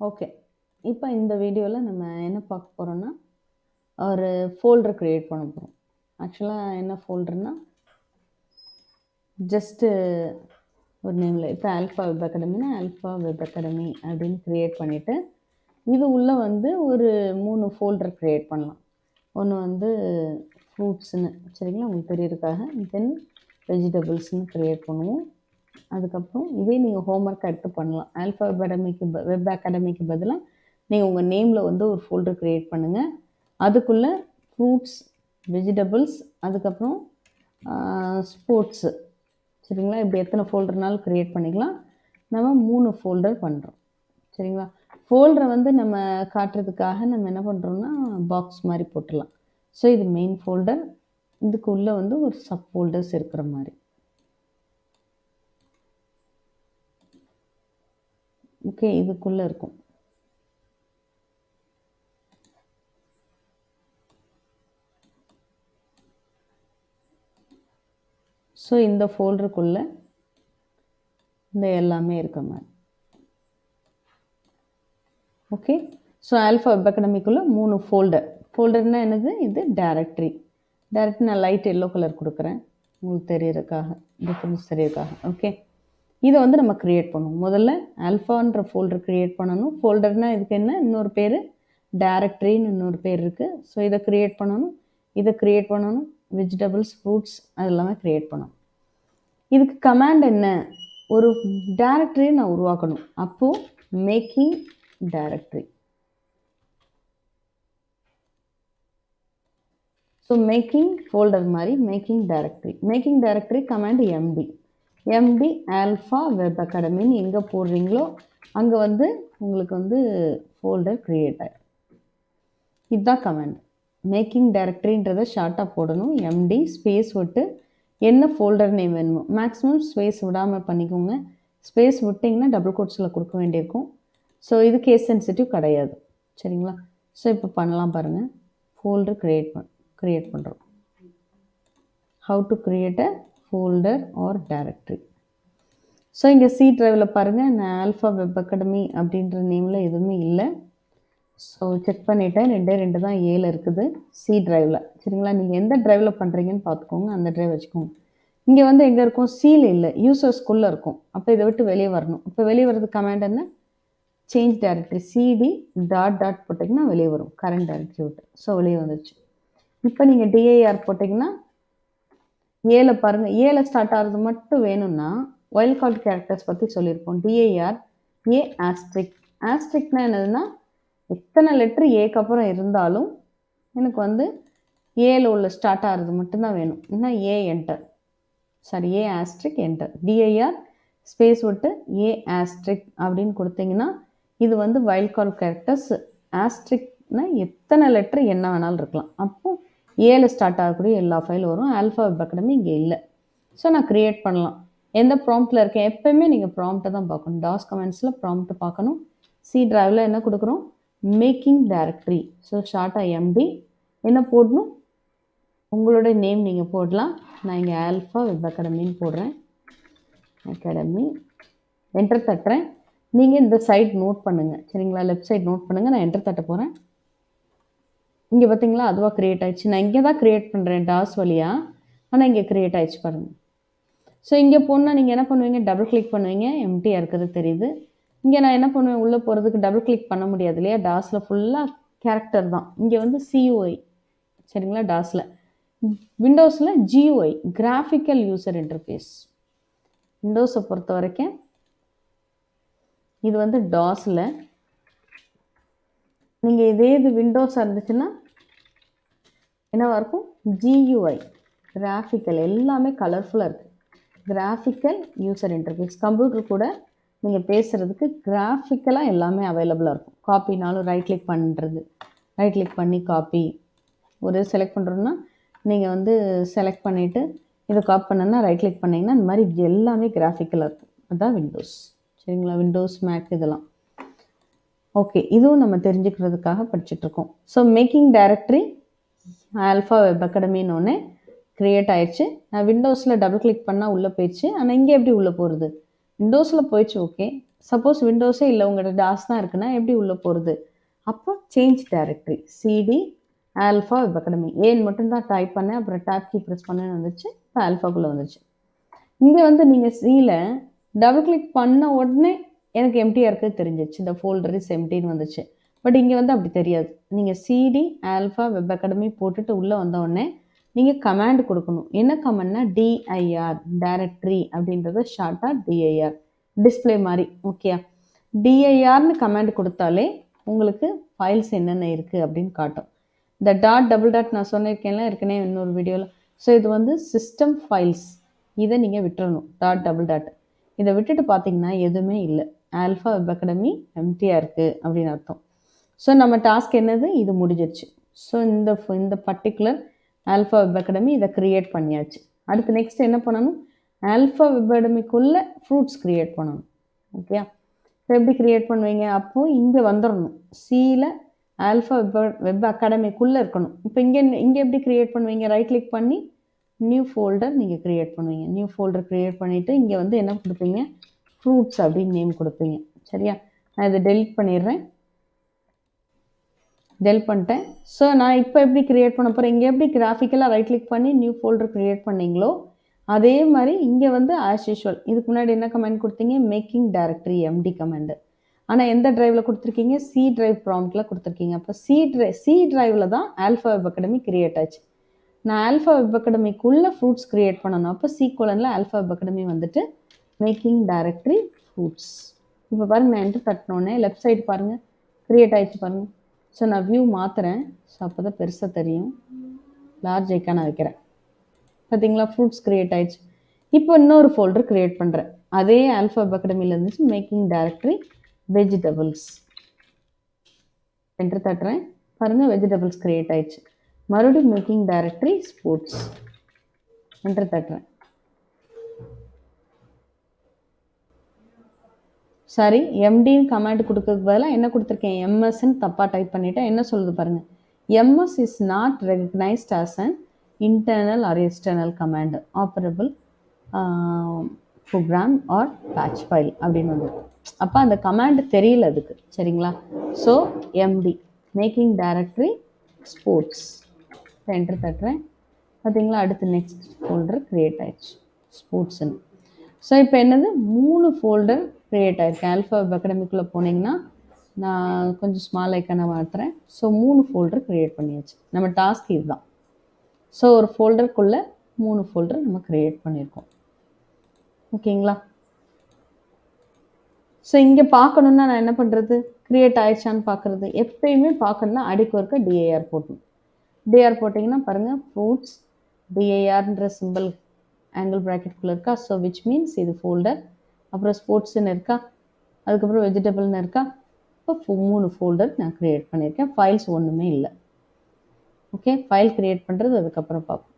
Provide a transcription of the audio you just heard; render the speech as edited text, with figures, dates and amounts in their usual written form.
Okay. இப்போ இந்த வீடியோவில் நம்ம என்ன பார்க்க போகிறோம்னா ஒரு ஃபோல்டர் க்ரியேட் பண்ண போகிறோம். ஆக்சுவலாக என்ன ஃபோல்டர்னா ஜஸ்ட்டு ஒரு நேமில் இப்போ ஆல்ஃபா வெப் அகாடமினா ஆல்ஃபா வெப் அகாடமி அப்படின்னு க்ரியேட் பண்ணிவிட்டு இது உள்ளே வந்து ஒரு 3 ஃபோல்டர் க்ரியேட் பண்ணலாம். ஒன்று வந்து ஃப்ரூட்ஸ்னு சரிங்களா உங்களுக்கு தெரியறதுக்காக, தென் வெஜிடபிள்ஸ்னு க்ரியேட் பண்ணுவோம். அதுக்கப்புறம் இதே நீங்கள் ஹோம்ஒர்க் எடுத்து பண்ணலாம். ஆல்ஃபா வெப் அகாடமிக்கு பதிலாக நீங்கள் உங்கள் நேமில் வந்து ஒரு ஃபோல்டர் க்ரியேட் பண்ணுங்கள். அதுக்குள்ளே ஃப்ரூட்ஸ், வெஜிடபிள்ஸ், அதுக்கப்புறம் ஸ்போர்ட்ஸு சரிங்களா. இப்படி எத்தனை ஃபோல்டர்னாலும் க்ரியேட் பண்ணிக்கலாம். நம்ம 3 ஃபோல்டர் பண்ணுறோம் சரிங்களா. ஃபோல்டரை வந்து நம்ம காட்டுறதுக்காக நம்ம என்ன பண்ணுறோம்னா பாக்ஸ் மாதிரி போட்டுடலாம். ஸோ இது மெயின் ஃபோல்டர், இதுக்குள்ளே வந்து ஒரு சப் ஃபோல்டர்ஸ் இருக்கிற மாதிரி. ஓகே, இதுக்குள்ளே இருக்கும். ஸோ இந்த ஃபோல்டருக்குள்ளே இந்த எல்லாமே இருக்க மாதிரி. ஓகே, ஸோ ஆல்ஃபா வெப் அகாடமிக்குள்ளே 3 ஃபோல்டர்னால் என்னது, இது டைரக்டரி. நான் லைட் எல்லோ கலர் கொடுக்குறேன் உங்களுக்கு தெரியறதுக்காக, டிஃப்ரென்ஸ் தெரியறதுக்காக. ஓகே, இதை வந்து நம்ம க்ரியேட் பண்ணுவோம். முதல்ல ஆல்ஃபான்ற ஃபோல்டர் க்ரியேட் பண்ணணும். ஃபோல்டர்னால் இதுக்கு என்ன இன்னொரு பேர், டைரக்டரின்னு இன்னொரு பேர் இருக்குது. ஸோ இதை க்ரியேட் பண்ணணும். வெஜிடபிள்ஸ், ஃப்ரூட்ஸ் அது எல்லாமே க்ரியேட் பண்ணணும். இதுக்கு கமாண்ட் என்ன, ஒரு டைரக்டரியை நான் உருவாக்கணும். அப்போது making directory. So making folder மாதிரி making directory command MD alpha web அகாடமின்னு எங்கே போடுறீங்களோ அங்கே வந்து உங்களுக்கு வந்து ஃபோல்டர் க்ரியேட் ஆகிடும். இதுதான் கமாண்ட். மேக்கிங் டைரக்டரின்றதை ஷார்ட்டாக போடணும். எம்டி ஸ்பேஸ் விட்டு என்ன ஃபோல்டர் நேம் வேணுமோ, மேக்ஸிமம் ஸ்பேஸ் விடாமல் பண்ணிக்கோங்க. ஸ்பேஸ் விட்டிங்கன்னா டபுள் கோட்ஸில் கொடுக்க வேண்டியிருக்கும். ஸோ இது கேஸ் சென்சிட்டிவ் கிடையாது சரிங்களா. ஸோ இப்போ பண்ணலாம் பாருங்கள். ஃபோல்டர் க்ரியேட் பண்ணுறோம். How to create a folder or directory. So இங்கே சி ட்ரைவில் பாருங்கள், நான் ஆல்ஃபா வெப் அகாடமி அப்படின்ற நேமில் எதுவுமே இல்லை. ஸோ செக் பண்ணிவிட்டேன், 2 தான் ஏல இருக்குது சி ட்ரைவில் சரிங்களா. நீங்கள் எந்த ட்ரைவில் பண்ணுறீங்கன்னு பார்த்துக்கோங்க, அந்த ட்ரைவ் வச்சுக்கோங்க. இங்கே வந்து எங்கே இருக்கும், சீல் இல்லை, யூசர்ஸ்குள்ளே இருக்கும். அப்போ இதை விட்டு வெளியே வரணும். இப்போ வெளியே வர்றதுக்கு கமாண்ட் என்ன, சேஞ்ச் டைரக்டரி சிடி டாட் போட்டிங்கன்னா வெளியே வரும், கரண்ட் டைரக்டரி விட்டு. ஸோ வெளியே வந்துடுச்சு. இப்போ நீங்கள் டிஐஆர் போட்டிங்கன்னா ஏல பாருங்கள், ஏல ஸ்டார்ட் ஆகிறது மட்டும் வேணும்னா வைல்ட் கார்டு கேரக்டர்ஸ் பற்றி சொல்லியிருப்போம். டிஐஆர் ஏ ஆஸ்ட்ரிக்னா என்னதுன்னா எத்தனை லெட்ரு ஏக்கு அப்புறம் இருந்தாலும் எனக்கு வந்து ஏல உள்ள ஸ்டார்ட் ஆகிறது மட்டும்தான் வேணும். இல்லைன்னா ஏ என்டர், ஏ ஆஸ்ட்ரிக் என்டர். டிஐஆர் ஸ்பேஸ் விட்டு ஏ ஆஸ்ட்ரிக் அப்படின்னு கொடுத்தீங்கன்னா இது வந்து வைல்ட் கார்டு கேரக்டர்ஸ். ஆஸ்ட்ரிக்னா எத்தனை லெட்ரு என்ன வேணாலும் இருக்கலாம். அப்போது ஏல ஸ்டார்ட் ஆகக்கூடிய எல்லா ஃபைலும் வரும். ஆல்ஃபா வெப் அகாடமி இங்கே இல்லை. ஸோ நான் க்ரியேட் பண்ணலாம். எந்த ப்ராம்ப்டில் இருக்கேன், எப்போயுமே நீங்கள் ப்ராம்ப்டை தான் பார்க்கணும். டாஸ் கமெண்ட்ஸில் ப்ராம்ப்ட் பார்க்கணும். சி ட்ரைவில் என்ன கொடுக்குறோம், மேக்கிங் டைரக்டரி. ஸோ ஷார்ட்டாக எம்டி என்ன போடணும், உங்களுடைய நேம் நீங்கள் போடலாம். நான் இங்கே ஆல்ஃபா வெப் அகாடமின்னு போடுறேன். அகாடமி என்டர் தட்டுறேன். நீங்கள் இந்த சைட் நோட் பண்ணுங்கள் சரிங்களா, லெஃப்ட் சைட் நோட் பண்ணுங்கள். நான் என்டர் தட்ட போகிறேன். இங்கே பார்த்தீங்களா அதுவாக க்ரியேட் ஆகிடுச்சு. நான் இங்கே தான் க்ரியேட் பண்ணுறேன் டாஸ் வழியாக, ஆனால் இங்கே க்ரியேட் ஆகிடுச்சு பாருங்கள். ஸோ இங்கே போனால் நீங்கள் என்ன பண்ணுவீங்க, டபுள் கிளிக் பண்ணுவீங்க, எம்டியாக இருக்கிறது தெரியுது. இங்கே நான் என்ன பண்ணுவேன், உள்ளே போகிறதுக்கு டபுள் கிளிக் பண்ண முடியாது இல்லையா, டாஸில் ஃபுல்லாக கேரக்டர் தான். இங்கே வந்து சியூஐ சரிங்களா, டாஸில். விண்டோஸில் ஜியூஐ கிராஃபிக்கல் யூசர் இன்டர்ஃபேஸ். விண்டோஸை பொறுத்த வரைக்கும் இது வந்து டாஸில். நீங்கள் இது விண்டோஸாக இருந்துச்சுன்னா என்னவாக இருக்கும், ஜியூஐ கிராஃபிக்கல், எல்லாமே கலர்ஃபுல்லாக இருக்குது. Graphical user interface. கம்ப்யூட்டர் கூட நீங்கள் பேசுகிறதுக்கு கிராஃபிக்கலாக எல்லாமே அவைலபிளாக இருக்கும். காப்பினாலும் ரைட் கிளிக் பண்ணுறது, ரைட் கிளிக் பண்ணி காப்பி ஒரு செலக்ட் பண்ணுறோன்னா நீங்கள் வந்து செலக்ட் பண்ணிவிட்டு இதை காப்பி பண்ணனா ரைட் கிளிக் பண்ணிங்கன்னா இந்த மாதிரி எல்லாமே கிராஃபிக்கலாக இருக்கும். அதுதான் விண்டோஸ் சரிங்களா, விண்டோஸ் மேக் இதெல்லாம். ஓகே, இதுவும் நம்ம தெரிஞ்சுக்கிறதுக்காக படிச்சுட்ருக்கோம். So making directory alpha web அகாடமின்னு ஒன்று க்ரியேட் ஆயிடுச்சு. நான் விண்டோஸில் டபுள் கிளிக் பண்ணால் உள்ளே போயிடுச்சு. ஆனால் இங்கே எப்படி உள்ளே போகிறது, விண்டோஸில் போயிடுச்சு. ஓகே, சப்போஸ் விண்டோஸே இல்லை, உங்களோட டாஸ் தான் இருக்குன்னா எப்படி உள்ளே போகிறது? அப்போ change directory CD Alpha web Academy ஏன்னு மட்டும்தான் டைப் பண்ணேன், அப்புறம் டேப் கீ ப்ரெஸ் பண்ணேன்னு வந்துச்சு, இப்போ ஆல்ஃபாக்குள்ளே வந்துச்சு. இங்கே வந்து நீங்கள் சியில் டபுள் கிளிக் பண்ண உடனே எனக்கு எம்டியாக இருக்குது தெரிஞ்சிச்சு, இந்த ஃபோல்டர் இஸ் எம்டின்னு வந்துச்சு. பட் இங்கே வந்து அப்படி தெரியாது. நீங்கள் சிடி ஆல்ஃபா வெப் அகாடமி போட்டுட்டு உள்ளே வந்த உடனே நீங்கள் கமாண்ட் கொடுக்கணும். என்ன கமாண்ட்னா டிஐஆர், டைரக்டரி அப்படின்றத ஷார்ட்டாக டிஐஆர், டிஸ்பிளே மாதிரி. ஓகே, டிஐஆர்னு கமாண்ட் கொடுத்தாலே உங்களுக்கு ஃபைல்ஸ் என்னென்ன இருக்குது அப்படின்னு காட்டும். இந்த டாட் டபுள் டாட் நான் சொன்னிருக்கேன்ல ஏற்கனவே இன்னொரு வீடியோவில். ஸோ இது வந்து சிஸ்டம் ஃபைல்ஸ், இதை நீங்கள் விட்டுறணும். டாட் டபுள் டாட் இதை விட்டுட்டு பார்த்தீங்கன்னா எதுவுமே இல்லை, ஆல்ஃபா வெப் அகாடமி எம்டியாக இருக்குது அப்படின்னு அர்த்தம். ஸோ நம்ம டாஸ்க் என்னது, இது முடிஞ்சிருச்சு. ஸோ இந்த பர்டிகுலர் ஆல்ஃபா வெப் அகாடமி இதை க்ரியேட் பண்ணியாச்சு. அடுத்து நெக்ஸ்ட் என்ன பண்ணணும், ஆல்ஃபா வெப் அகாடமிக்குள்ளே ஃப்ரூட்ஸ் க்ரியேட் பண்ணணும். ஓகே, ஸோ எப்படி க்ரியேட் பண்ணுவீங்க? அப்போது இங்கே வந்துடணும், சியில் ஆல்ஃபா வெப் அகாடமிக்குள்ளே இருக்கணும். இப்போ இங்கே எப்படி க்ரியேட் பண்ணுவீங்க? ரைட் கிளிக் பண்ணி நியூ ஃபோல்டர் நீங்கள் க்ரியேட் பண்ணுவீங்க. நியூ ஃபோல்டர் க்ரியேட் பண்ணிவிட்டு இங்கே வந்து என்ன கொடுப்பீங்க, ஃப்ரூட்ஸ் அப்படின்னு நேம் கொடுப்பீங்க. சரியா, நான் இதை டெலிட் பண்ணிடுறேன். டெலிட் பண்ணிட்டேன். ஸோ நான் இப்போ எப்படி க்ரியேட் பண்ண போகிறேன், இங்கே எப்படி கிராஃபிக்கலாக ரைட் கிளிக் பண்ணி நியூ ஃபோல்டர் க்ரியேட் பண்ணிங்களோ அதே மாதிரி இங்கே வந்து ஆஸ் யூஷுவல் இதுக்கு முன்னாடி என்ன கமெண்ட் கொடுத்தீங்க, மேக்கிங் டைரக்டரி எம்டி கமெண்டு. ஆனால் எந்த ட்ரைவில் கொடுத்துருக்கீங்க, சி ட்ரைவ் ப்ராம்ப்டில் கொடுத்துருக்கீங்க. அப்போ சி ட்ரைவில் தான் ஆல்ஃபா வெப் அகாடமி க்ரியேட் ஆச்சு. நான் ஆல்ஃபா வெப் அகாடமிக்குள்ளே ஃப்ரூட்ஸ் க்ரியேட் பண்ணணும். அப்போ சி கோலனில் ஆல்ஃபா வெப் அகாடமி வந்துட்டு மேக்கிங் டைரக்டரி ஃப்ரூட்ஸ். இப்போ பாருங்கள், நான் என்ட்ரு தட்டினோடனே லெஃப்ட் சைடு பாருங்கள் க்ரியேட் ஆகிடுச்சு பாருங்கள். ஸோ நான் வியூ மாற்றுறேன், ஸோ அப்போ தான் பெருசாக தெரியும். லார்ஜ் ஐக்கான வைக்கிறேன், பார்த்தீங்களா, ஃப்ரூட்ஸ் க்ரியேட் ஆகிடுச்சு. இப்போ இன்னொரு ஃபோல்டர் க்ரியேட் பண்ணுறேன், அதே ஆல்ஃபா வெப் அகாடமியில் இருந்துச்சு, மேக்கிங் டைரக்டரி வெஜிடபிள்ஸ். என்ட்ரு தட்டுறேன் பாருங்கள், வெஜிடபிள்ஸ் க்ரியேட் ஆகிடுச்சு. மறுபடியும் மேக்கிங் டைரக்டரி ஸ்போர்ட்ஸ், என்ட்ரு தட்டுறேன். சாரி, எம்டின்னு கமாண்ட் கொடுக்கறதுக்கு பதிலாக என்ன கொடுத்துருக்கேன், எம்எஸ்ன்னு தப்பாக டைப் பண்ணிவிட்டேன். என்ன சொல்லுது பாருங்கள், MS is not recognised as an internal or external command operable program or batch file அப்படின்னு வந்துருக்கு. அப்போ அந்த கமாண்ட் தெரியல அதுக்கு. சரிங்களா, so MD making directory sports, enter தட்டுறேன். பார்த்தீங்களா, அடுத்து நெக்ஸ்ட் ஃபோல்டர் க்ரியேட் ஆயிடுச்சு ஸ்போர்ட்ஸ்ன்னு. ஸோ இப்போ என்னது, 3 ஃபோல்டர் க்ரியேட் ஆகிருக்கு. ஆல்ஃபா வெப் அகாடமிக்குள்ளே போனீங்கன்னா நான் கொஞ்சம் ஸ்மால் ஐக்கான மாற்றுறேன். ஸோ 3 ஃபோல்டர் க்ரியேட் பண்ணியாச்சு. நம்ம டாஸ்க் இதுதான். ஸோ ஒரு ஃபோல்டருக்குள்ளே 3 ஃபோல்டர் நம்ம க்ரியேட் பண்ணியிருக்கோம். ஓகேங்களா, ஸோ இங்கே பார்க்கணுன்னா நான் என்ன பண்ணுறது, க்ரியேட் ஆயிடுச்சான்னு பார்க்குறது. எப்பயுமே பார்க்கணுன்னா அடிக்கு ஒருக்க டிஐஆர் போட்டணும். டிஆர் போட்டிங்கன்னா பாருங்கள், ஃப்ரூட்ஸ் டிஐஆர்ன்ற சிம்பிள் ஆங்கிள் ப்ராக்கெட்டுக்குள்ளே இருக்கா. ஸோ விச் மீன்ஸ் இது ஃபோல்டர். அப்புறம் ஸ்போர்ட்ஸ்ன்னு இருக்கா, அதுக்கப்புறம் வெஜிடபிள்னு இருக்கா. இப்போ 3 ஃபோல்டர் நான் க்ரியேட் பண்ணியிருக்கேன். ஃபைல்ஸ் ஒன்றுமே இல்லை. ஓகே, ஃபைல் க்ரியேட் பண்ணுறது அதுக்கப்புறம் பார்ப்போம்.